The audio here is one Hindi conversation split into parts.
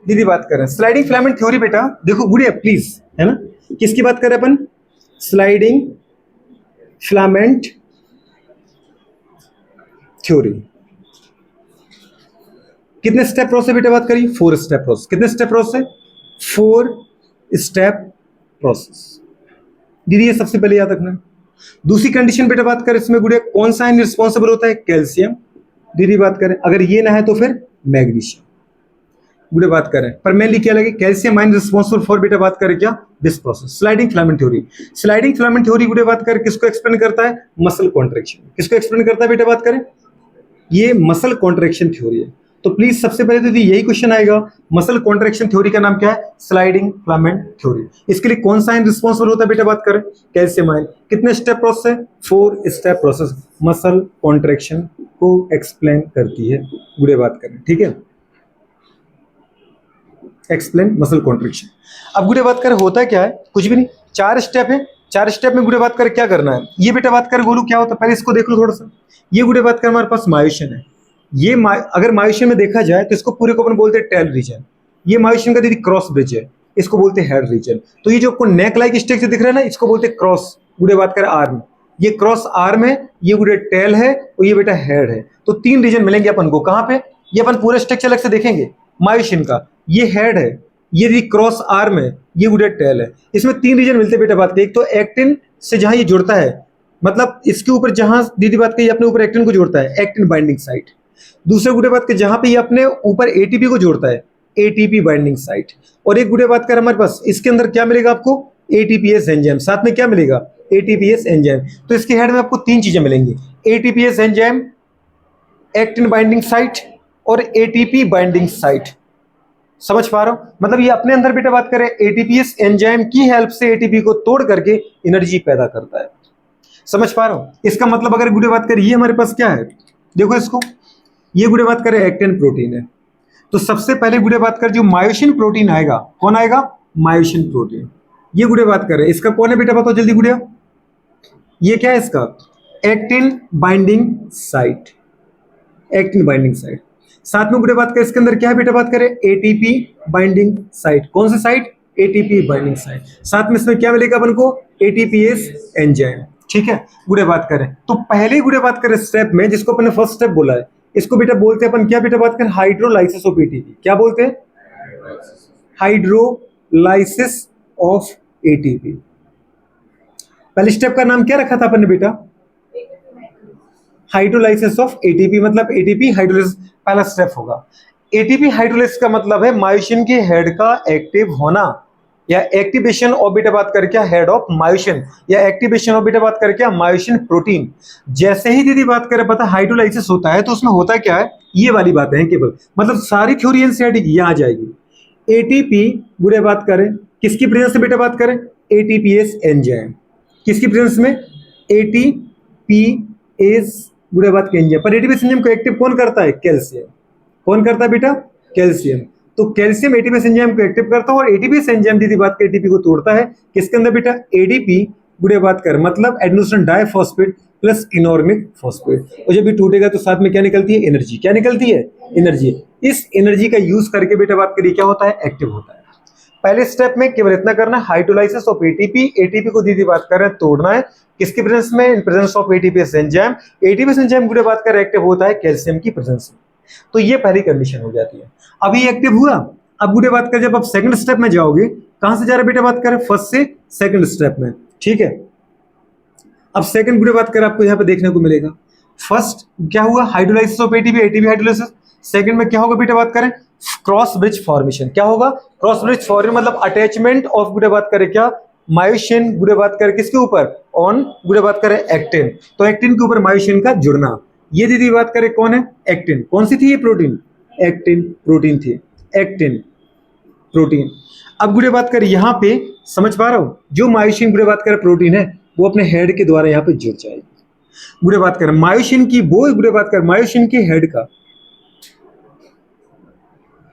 दीदी बात कर रहे हैं स्लाइडिंग फिलामेंट थ्योरी। बेटा देखो गुड़िया प्लीज, है ना, किसकी बात कर रहे हैं अपन? Sliding filament theory. कितने स्टेप प्रोसेस बेटा बात करी? 4 स्टेप प्रोसेस। कितने स्टेप प्रोसेस? 4 step process. दीदी ये सबसे पहले याद रखना। दूसरी कंडीशन बेटा बात करें इसमें गुड़िया, कौन सा आयन रिस्पॉन्सिबल होता है? कैल्शियम। दीदी बात करें अगर ये ना है तो फिर मैग्नीशियम। गुड़िया बात करें पर मेनली क्या लगे? कैल्शियम आयन रिस्पॉन्सिबल फॉर बेटा बात करें क्या? This process, sliding filament theory. Sliding filament theory गुड़िया बात करें किसको एक्सप्लेन करता है? Muscle contraction. किसको एक्सप्लेन करता है बेटा बात करें? ये मसल कॉन्ट्रैक्शन थ्योरी है। तो प्लीज सबसे पहले तो यही क्वेश्चन आएगा, मसल कॉन्ट्रैक्शन थ्योरी का नाम क्या है? Sliding filament theory. इसके लिए कौन सा आयन रिस्पॉन्सिबल होता है बेटा बात करें? Calcium ion. कितने स्टेप प्रोसेस है? 4 स्टेप प्रोसेस मसल कॉन्ट्रैक्शन को एक्सप्लेन करती है। गुड़े बात करें, ठीक है, एक्सप्लेन मसल कॉन्ट्रैक्शन। अब गुड़े बात करें होता है क्या है? कुछ भी नहीं, 4 स्टेप है। 4 स्टेप में गुड़े बात करें क्या करना है? ये बेटा बात करें गोलू क्या होता है? पहले इसको देख लो थोड़ा सा। ये गुड़े बात करें हमारे पास मायोशन है। ये अगर मायोशन में देखा जाए तो इसको पूरे को अपन बोलते हैं टेल रीजन। ये मायोशन का दीदी क्रॉस ब्रिज है, इसको बोलते हैं हेड रीजन। तो ये जो आपको नेक लाइक स्ट्रक्चर दिख रहा है ना, इसको बोलते हैं क्रॉस, गुड़े बात करें आर्म। ये क्रॉस आर्म है, ये गुड़े टेल है और ये बेटा हेड है। तो 3 रीजन मिलेंगे अपन को। कहां पे? ये अपन पूरे स्ट्रक्चर अलग से देखेंगे मायोशन का। ये हेड है, ये क्रॉस आर्म है, ये गुड़े टेल है। इसमें 3 रीजन मिलते हैं बेटा बात करें। एक तो एक्टिन से जहां ये जुड़ता है, मतलब इसके ऊपर जहां दीदी बात कही अपने ऊपर एक्टिन को जोड़ता है, एक्टिन बाइंडिंग साइट। दूसरे गुड़े बात कर जहां पे ये अपने ऊपर एटीपी को जोड़ता है, एटीपी बाइंडिंग साइट। और एक गुड़े बात कर हमारे पास इसके अंदर क्या मिलेगा आपको? ATPase enzyme. साथ में क्या मिलेगा? ATPase enzyme. तो इसके हेड में आपको 3 चीजें मिलेंगी, ATPase enzyme, actin binding site और एटीपी बाइंडिंग साइट। समझ पा रहा हूं? मतलब ये अपने अंदर बेटा बात करें एटीपीएस एंजाइम की हेल्प से एटीपी को तोड़ करके एनर्जी पैदा करता है। समझ पा रहा हूं? इसका मतलब अगर गुड़े बात करें ये हमारे पास क्या है, देखो इसको, ये गुड़े बात करें एक्टिन प्रोटीन है। तो सबसे पहले गुड़े बात कर जो मायोसिन प्रोटीन आएगा, कौन आएगा? Myosin protein. ये गुड़े बात करें इसका कौन है बेटा बताओ जल्दी गुड़िया? ये क्या है इसका? Actin binding site. Actin binding site. साथ में गुड़े बात करें इसके अंदर क्या है बेटा बात करें? ATP binding site. कौन सी साइट? ATP binding site. साथ में इसमें क्या मिलेगा अपन को? ATPase enzyme. ठीक है, गुड़े बात करें तो पहले गुड़े बात करें स्टेप में, जिसको अपन ने फर्स्ट स्टेप बोला है, इसको बेटा बोलते हैं अपन क्या बेटा बात करें? Hydrolysis of ATP. क्या बोलते हैं? Hydrolysis of ATP. पहले स्टेप का नाम क्या रखा था अपन ने बेटा? Hydrolysis of ATP. मतलब एटीपी हाइड्रोलाइसिस पहला स्टेप होगा। एटीपी हाइड्रोलाइसिस का मतलब है मायोसिन के हेड का एक्टिव होना, या एक्टिवेशन ऑफ बेटा बात करके क्या? हेड ऑफ मायोसिन, या एक्टिवेशन ऑफ बेटा बात करके क्या? Myosin protein. जैसे ही दीदी बात करें पता हाइड्रोलाइसिस होता है तो उसमें होता क्या है? ये वाली बातें हैं केवल, मतलब सारी थ्योरी एनसीईआरटी की यहां आ जाएगी। एटीपी गुड़े बात करें किसकी प्रेजेंस में बेटा बात करें? ATPase enzyme. किसकी प्रेजेंस में? एटीपीएस गुड़े बात के एंजाइम। पर एटीपीएस एंजाइम को एक्टिव कौन करता है? कैल्शियम। कौन करता है बेटा? कैल्शियम। तो कैल्शियम एटीपीएस एंजाइम को एक्टिव करता है और एटीपीएस एंजाइम दीदी बात कर एटीपी को तोड़ता है। किसके अंदर बेटा? एडीपी गुड़े बात कर मतलब एडेनोसिन डाइफॉस्फेट प्लस इनॉर्मिक फॉस्फेट। और जब ये टूटेगा तो साथ में क्या निकलती है? एनर्जी। क्या निकलती है? एनर्जी। इस एनर्जी का यूज करके बेटा बात करिए क्या होता है? एक्टिव होता है। पहले स्टेप में केवल इतना करना है, हाइड्रोलाइसिस ऑफ एटीपी। एटीपी को दीदी बात कर रहे हैं तोड़ना है। किसकी प्रेजेंस में? In presence of ATPase enzyme. ATPase enzyme गुड़े बात कर एक्टिव होता है कैल्शियम की प्रेजेंस में। तो ये पहली कंडीशन हो जाती है। अभी एक्टिव हुआ। अब गुड़े बात कर जब आप सेकंड स्टेप में जाओगे, कहां से जा रहे बेटा बात करें? फर्स्ट से सेकंड स्टेप में। ठीक है, अब सेकंड गुड़े बात कर आपको यहां पे देखने को मिलेगा। फर्स्ट क्या हुआ? Hydrolysis of ATP, ATP hydrolysis. Second में क्या होगा बेटा बात करें? Cross bridge formation. क्या होगा? क्रॉस ब्रिज फॉर्मेशन मतलब अटैचमेंट ऑफ गुड़े बात करें क्या? मायोसिन गुड़े बात करें किसके ऊपर? ऑन गुड़े बात करें एक्टिन। तो एक्टिन के ऊपर मायोसिन का जुड़ना। ये दीदी बात करें कौन है? एक्टिन। कौन सी थी ये प्रोटीन? एक्टिन प्रोटीन थी। Actin protein. अब गुड़े बात करें यहां पे, समझ पा रहा हूं? जो मायोसिन गुड़े बात करें प्रोटीन है वो अपने हेड के द्वारा यहां पे जुड़ जाएगी। गुड़े बात करें मायोसिन की वो गुड़े बात करें मायोसिन के हेड का,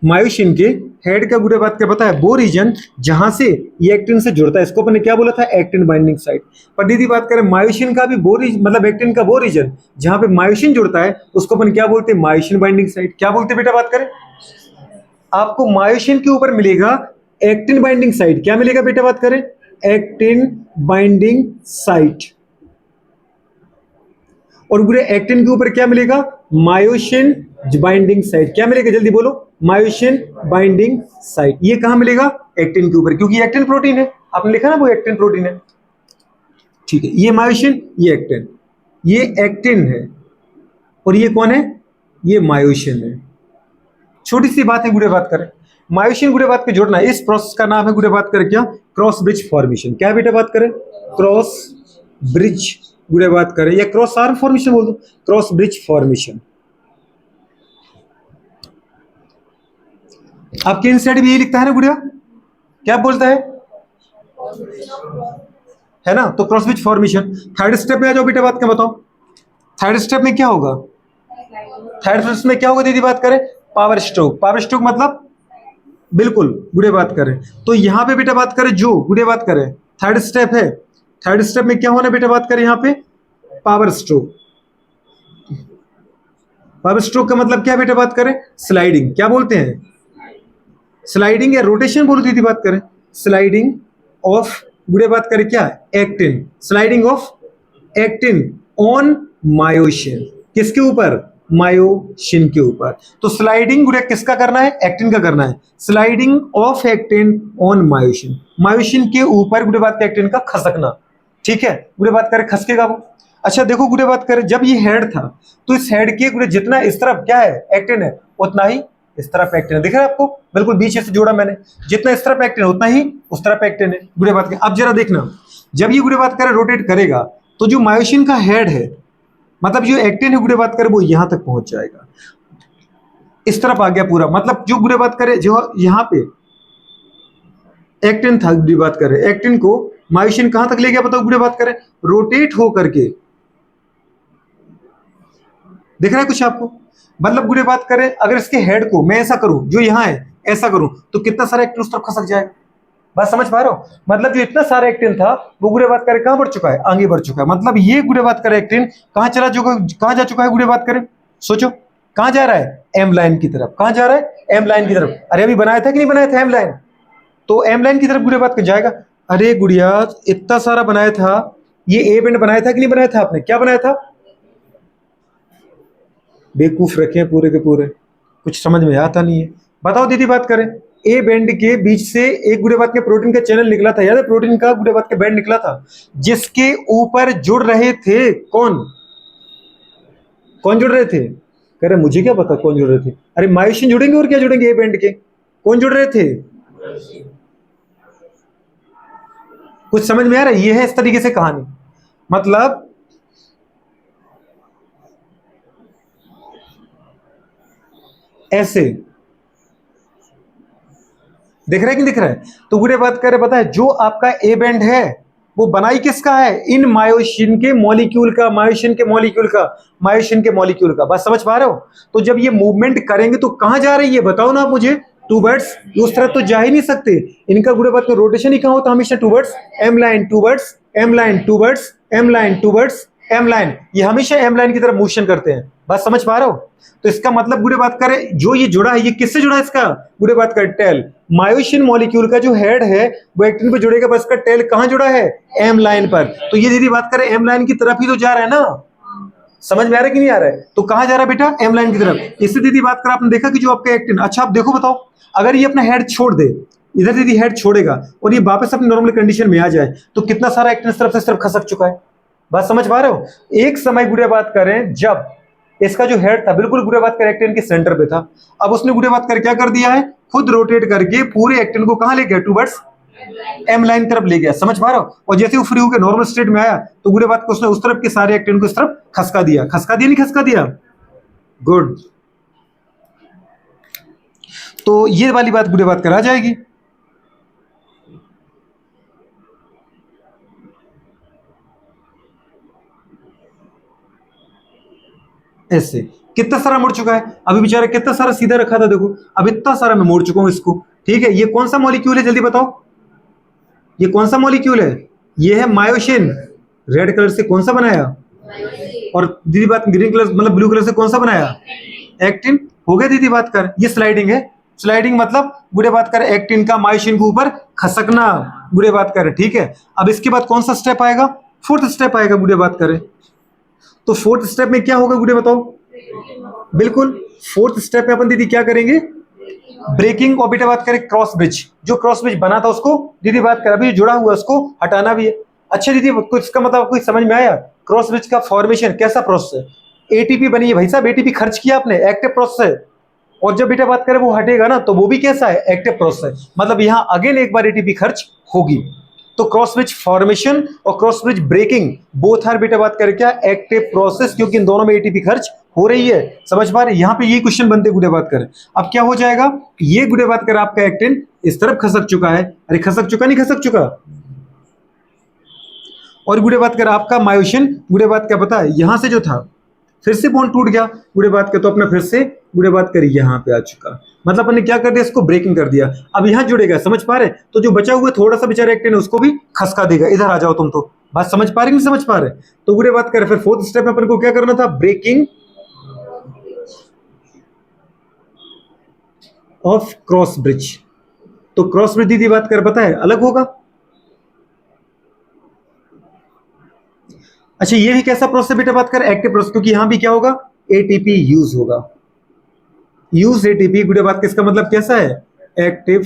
मायोसिन के हेड का गुड़े बात कर पता है वो रीजन जहां से ये एक्टिन से जुड़ता है, इसको अपन ने क्या बोला था? Actin binding site. पर दीदी बात करें मायोसिन का भी वो मतलब एक्टिन का वो रीजन जहां पे मायोसिन जुड़ता है उसको अपन क्या बोलते हैं? Myosin binding site. क्या बोलते हैं बेटा बात करें? आपको मायोसिन के ऊपर मिलेगा एक्टिन बाइंडिंग साइट। क्या मिलेगा बेटा, बात करें, एक्टिन बाइंडिंग साइट। और पूरे एक्टिन के ऊपर क्या मिलेगा, मायोसिन बाइंडिंग साइट। क्या मिलेगा, जल्दी बोलो, मायोसिन बाइंडिंग साइट। ये कहां मिलेगा, एक्टिन के ऊपर, क्योंकि एक्टिन प्रोटीन है, आपने लिखा ना वो एक्टिन प्रोटीन है। ठीक है, ये मायोसिन, ये एक्टिन, ये एक्टिन है और ये कौन है, ये मायोसिन है। छोटी सी बात है, गुड़े बात करें, मायोसिन गुड़े बात के जोड़ना, इस प्रोसेस का नाम है गुड़े बात करें क्या, क्रॉस ब्रिज फॉर्मेशन। क्या बेटा बात करें, क्रॉस ब्रिज गुड़े बात करें, या क्रॉस आर्म फॉर्मेशन बोल दो, क्रॉस ब्रिज फॉर्मेशन। आपके इनसाइड भी यही लिखता है ना गुड़िया, क्या बोलता है ना, तो cross bridge formation. Third step में आ जाओ बेटा, बात क्या बताओ, थर्ड स्टेप में क्या होगा, थर्ड स्टेप में क्या होगा दीदी बात करें, पावर स्ट्रोक। पावर स्ट्रोक मतलब बिल्कुल गुड़े बात करें, तो यहां पे बेटा बात करें, जो गुड़े बात करें थर्ड स्टेप है, थर्ड स्टेप में क्या होना बेटा बात करें, यहां पे पावर स्ट्रोक। पावर स्ट्रोक का मतलब क्या बेटा बात करें, स्लाइडिंग। क्या बोलते हैं, स्लाइडिंग या रोटेशन बोलो दीदी बात करें, स्लाइडिंग ऑफ गुड़े बात करें क्या, actin, sliding of actin on myosin. किसके ऊपर, मायोसिन के ऊपर। तो स्लाइडिंग गुड़े किसका करना है, एक्टिन का करना है, sliding of actin on myosin, myosin के ऊपर गुड़े बात एक्टिन का खसकना। ठीक है, गुड़े बात करें खसकेगा वो। अच्छा देखो गुड़े बात करें, जब ये हेड था तो इस हेड के गुड़े जितना इस तरफ क्या है, एक्टिन है, उतना ही इस तरफ एक्टिन है। दिख रहा है आपको, बिल्कुल बीच से जोड़ा मैंने, जितना इस तरफ एक्टिन है उतना ही उस तरफ एक्टिन है। गुड़े बात करें, अब जरा देखना, जब ये गुड़े बात करें रोटेट करेगा तो जो मायोसिन का हेड है, मतलब जो एक्टिन है गुड़े बात करें, वो यहां तक पहुंच जाएगा, इस तरफ आ गया पूरा। मतलब जो गुड़े बात करें, जो यहां पे एक्टिन था गुड़े बात करें, एक्टिन को मायोसिन कहां तक ले गया बताओ गुड़े बात करें, रोटेट हो करके। दिख रहा है कुछ आपको, मतलब गुड़े बात करें, अगर इसके हेड को मैं ऐसा करूं, जो यहां है ऐसा करूं, तो कितना सारा एक्टिन उस तरफ खसक जाएगा। बात समझ पा रहे हो, मतलब जो इतना सारा एक्टिन था वो गुड़े बात करें कहां बढ़ चुका है, आगे बढ़ चुका है। मतलब ये गुड़े बात करें एक्टिन कहां चला चुका, कहां जा चुका है गुड़े बात करें, सोचो कहां जा रहा है, एम लाइन की तरफ। कहां जा रहा है, एम लाइन की तरफ। अरे अभी बनाया था कि नहीं बनाया था एम लाइन, तो एम लाइन की तरफ गुड़े बात कर जाएगा। अरे गुड़िया इतना सारा बनाया था, ये ए बेंड बनाया था कि नहीं बनाया था आपने, क्या बनाया था, बेवकूफ रखे पूरे के पूरे, कुछ समझ में आता नहीं है। बताओ दीदी बात करें, ए बैंड के बीच से एक गुड़े बात के प्रोटीन का चैनल निकला था, याद है, प्रोटीन का गुड़े बात के बैंड निकला था, जिसके ऊपर जुड़ रहे थे कौन, कौन जुड़ रहे थे, कह रहे मुझे क्या पता कौन जुड़ रहे थे। अरे मायोसिन जुड़ेंगे और क्या जुड़ेंगे, ए बैंड के कौन जुड़ रहे थे, कुछ समझ में आ रहा है, ये है इस तरीके से कहानी। मतलब ऐसे दिख रहा है कि दिख रहा है। तो गुड़े बात करें, पता है जो आपका ए बैंड है वो बनाई किसका है, इन मायोसिन के मॉलिक्यूल का, मायोसिन के मॉलिक्यूल का, मायोसिन के मॉलिक्यूल का। बात समझ पा रहे हो, तो जब ये मूवमेंट करेंगे तो कहां जा रही है बताओ ना आप मुझे, टूवर्ड्स, उस तरफ तो जा ही नहीं सकते, इनका गुड़े बात में रोटेशन ही कहां होता, हमेशा towards M line, towards M line, towards M line, towards M line, ये हमेशा एम लाइन की तरफ मोशन करते हैं। बात समझ पा रहे हो, तो इसका मतलब गुड़े बात करें, जो ये जुड़ा है ये किससे जुड़ा है, इसका गुड़े बात करें टेल, मायोसिन मॉलिक्यूल का जो हेड है वो एक्टिन पे जुड़ेगा, बस का टेल कहां जुड़ा है, एम लाइन पर। तो ये दीदी बात करें एम लाइन की तरफ ही तो जा रहा है ना, समझ में आ रहा है कि नहीं आ रहा है, तो कहां जा रहा है बेटा, एम लाइन की तरफ। इससे दीदी बात कर, आपने देखा कि जो आपका एक्टिन, अच्छा आप देखो बताओ, अगर ये अपना हेड छोड़ दे, इधर दीदी हेड छोड़ेगा और ये वापस अपनी नॉर्मल कंडीशन में आ जाए, तो कितना सारा एक्टिन इस तरफ से इस तरफ खसक चुका है। बात समझ पा रहे हो, एक समय गुड़े बात करें जब इसका जो हेड था बिल्कुल गुड़े बात कर एक्टिन के सेंटर पे था, अब उसने गुड़े बात कर क्या कर दिया है, खुद रोटेट करके पूरे एक्टिन को कहां ले गया, टूवर्ड्स एम लाइन तरफ ले गया। समझ पा रहे हो, और जैसे वो फ्री होकर नॉर्मल स्टेट में आया तो गुड़े बात को उसने उस तरफ के सारे एक्टिन को इस तरफ खसका दिया, खसका दिया नहीं खसका दिया, गुड। तो ये वाली बात गुड़े बात कर आ जाएगी। ऐसे कितना सारा मुड़ चुका है, अभी बेचारा कितना सारा सीधा रखा था, देखो अब इतना सारा मैं मोड़ चुका हूं इसको। ठीक है, ये कौन सा मॉलिक्यूल है जल्दी बताओ, ये कौन सा मॉलिक्यूल है, ये है मायोसिन, रेड कलर से कौन सा बनाया, और दीदी बात ग्रीन कलर मतलब ब्लू कलर से कौन सा बनाया, एक्टिन। हो गया दीदी बात कर, ये स्लाइडिंग है, स्लाइडिंग मतलब गुड़े बात करें एक्टिन का मायोसिन के ऊपर खसकना, गुड़े बात करें, ठीक है। अब इसके बाद कौन सा स्टेप आएगा? फोर्थ स्टेप आएगा गुड़े बात करें। तो फोर्थ स्टेप में क्या होगा गुड़े बताओ? बिल्कुल, फोर्थ स्टेप में अपन दीदी क्या करेंगे? ब्रेकिंग। और बेटा बात करें क्रॉस ब्रिज, जो क्रॉस ब्रिज बना था उसको दीदी बात कर, अभी जुड़ा हुआ उसको हटाना भी है। अच्छा दीदी कुछ इसका मतलब कुछ समझ में आया? क्रॉस ब्रिज का फॉर्मेशन कैसा प्रोसेस है? एटीपी बनी है भाई साहब, एटीपी खर्च किया आपने, एक्टिव प्रोसेस है। और जब बेटा बात करें वो हटेगा ना, तो वो भी कैसा है? एक्टिव प्रोसेस है। मतलब यहाँ अगेन एक बार एटीपी खर्च होगी। तो क्रॉस ब्रिज फॉर्मेशन और cross bridge breaking both are बेटा बात करें क्या? एक्टिव प्रोसेस, क्योंकि इन दोनों में एटीपी खर्च हो रही है। समझ पा रहे? यहाँ पे ये क्वेश्चन बनते गुड़े बात करें। अब क्या हो जाएगा? ये गुड़े बात करें आपका एक्टिन इस तरफ खसक चुका है। अरे खसक चुका नहीं खसक चुका? और गुड़े बात कर आपका मायोसिन गुड़े बात क्या पता है, यहां से जो था फिर से बॉन्ड टूट गया गुड़े बात के, तो अपना फिर से गुड़े बात करी यहां पे आ चुका। मतलब अपने क्या कर दिया? इसको ब्रेकिंग कर दिया। अब यहां जुड़ेगा, समझ पा रहे? तो जो बचा हुआ थोड़ा सा बेचारा एक्टिन है उसको भी खसका देगा। इधर आ जाओ तुम, तो बात समझ पा रहे नहीं समझ पा रहे? तो गुड़े बात करें फिर फोर्थ स्टेप में अपन को क्या करना था? Breaking of cross bridge. तो क्रॉस ब्रिज दीदी बात कर पता है अलग होगा। अच्छा ये भी कैसा प्रोसेस बेटा बात कर? एक्टिव प्रोसेस, क्योंकि यहां भी क्या होगा? एटीपी यूज होगा। यूज एटीपी गुड़े बात किसका मतलब कैसा है? Active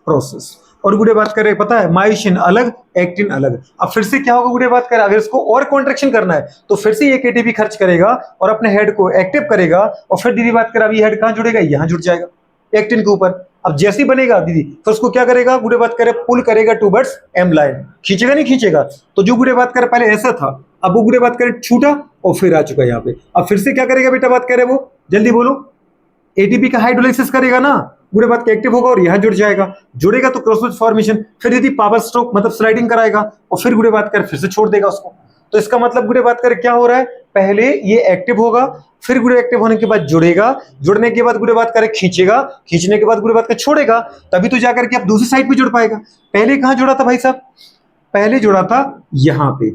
process. और गुड़े बात करें पता है मायोसिन अलग एक्टिन अलग। अब फिर से क्या होगा गुड़े बात करें? अगर इसको और कॉन्ट्रेक्शन करना है तो फिर से एक एटीपी खर्च करेगा और अपने हेड को एक्टिव करेगा। और फिर दीदी बात करें अभी हेड कहां जुड़ेगा? यहां जुड़ जाएगा एक्टिन के ऊपर। अब जैसे ही बनेगा दीदी फिर उसको क्या करेगा गुड़े बात करें? पुल करेगा टूवर्ड्स एम लाइन। खींचेगा नहीं खींचेगा? तो जो गुड़े बात करें पहले ऐसा था, अब वो गुड़े बात करें छूटा और फिर आ चुका यहाँ पे। अब फिर से क्या करेगा बेटा बात करें? वो जल्दी बोलो। एटीपी का हाइड्रोलाइसिस करेगा ना, गुड़े बात के एक्टिव होगा और यहां जुड़ जाएगा। जुड़ेगा तो क्रॉस ब्रिज फॉर्मेशन, फिर यदि पावर स्ट्रोक मतलब स्लाइडिंग कराएगा और फिर गुड़े बात कर फिर से छोड़ देगा उसको। तो इसका मतलब गुड़े बात कर क्या हो रहा है? पहले ये एक्टिव होगा, फिर गुड़े एक्टिव होने के बाद जुड़ेगा, जुड़ने के बाद गुड़े बात करे खींचेगा, खींचने के बाद गुड़े बात कर छोड़ेगा, तभी तो जाकर के आप दूसरी साइड पे जुड़ पाएगा। पहले कहां जुड़ा था भाई साहब? पहले जुड़ा था यहां पे।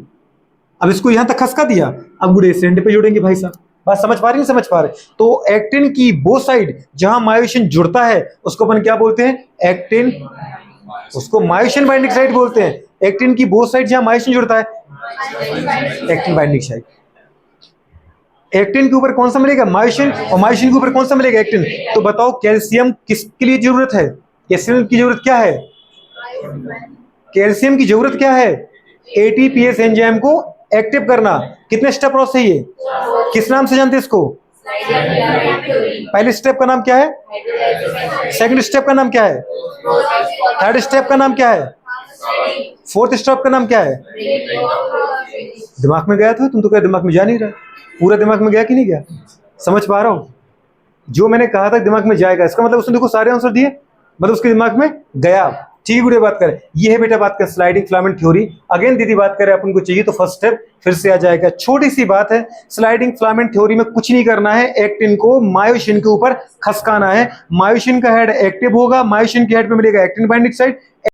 अब इसको यहां तक खसका दिया, अब गुड़े इस एंड पे जुड़ेंगे भाई साहब। बात समझ पा रही नहीं समझ पा रहे? तो एक्टिन की वो साइड जहां मायोसिन जुड़ता है उसको अपन क्या बोलते हैं? एक्टिन, उसको मायोसिन बाइंडिंग साइड बोलते हैं। एक्टिन की वो साइड जहां मायोसिन जुड़ता है एक्टिन बाइंडिंग साइड। एक्टिन के ऊपर कौन सा मिलेगा? मायोसिन। और मायोसिन के ऊपर कौन सा मिलेगा? एक्टिन। तो बताओ कैल्शियम किसके लिए जरूरत है? कैल्शियम की जरूरत क्या है? कैल्शियम की जरूरत क्या है? एटीपीएस एंजाइम को एक्टिव करना। कितने स्टेप प्रोसेस है ये? किस नाम से जानते हैं इसको? पहले स्टेप का नाम क्या है? सेकंड स्टेप का नाम क्या है? थर्ड स्टेप का नाम क्या है? फोर्थ स्टेप का नाम क्या है? दिमाग में गया था? तुम तो क्या दिमाग में जा नहीं रहा? पूरा दिमाग में गया कि नहीं गया? समझ पा रहा हूं? जो मैंने कहा था दिमाग में जाएगा, इसका मतलब उसने देखो सारे आंसर दिए, मतलब उसके दिमाग में गया। ठीक है बात करें, ये है बेटा बात कर स्लाइडिंग फिलामेंट थ्योरी। अगेन दीदी बात करें अपन को चाहिए तो फर्स्ट स्टेप फिर से आ जाएगा। छोटी सी बात है, स्लाइडिंग फिलामेंट थ्योरी में कुछ नहीं करना है, एक्टिन को मायोसिन के ऊपर खसकाना है। मायोसिन का हेड एक्टिव होगा, मायोसिन के हेड पे मिलेगा एक्टिन बाइंडिंग साइड।